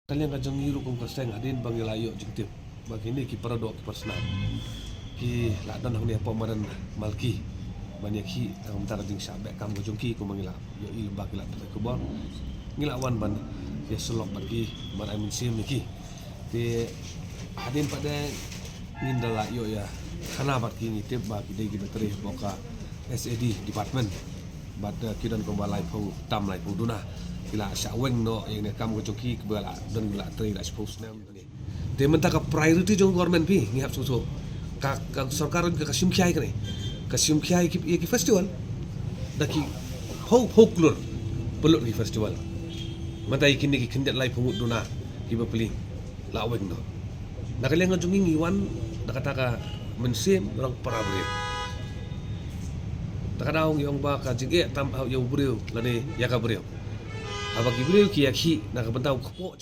Kalian kajang ngiru kong kasteng hadin bang ilayo jengtip bagi ini ki paradok ki persnam ki ladan hang ni apa maran malki banyak ki ang mentara jing sabe kam kajong ki ko mangila yo il bak ila ko bon ngilawan ban ya selok bagi mar amin sim ki ti hadin pada ngindala yo ya kana bat ki ngitip bagi dei ki bateri boka SAD department bad kidan ko balai pau tam lai pau duna kila syaweng no yang kam ko joki kebala dan gila tri la suppose nam ni de menta ka priority jong government pi ngihap so ka sarkar ka kasim khiai kare kasim khiai ki festival daki ho klur peluk ki festival mata ikin ki kindet lai pungut duna ki bapeli la weng no nakaliang jong ngiwan nakataka mensim orang parabre takadaong yung ba ka jige tam yung brio lani yaka brio abagi brio ki yakhi nakabentaw ko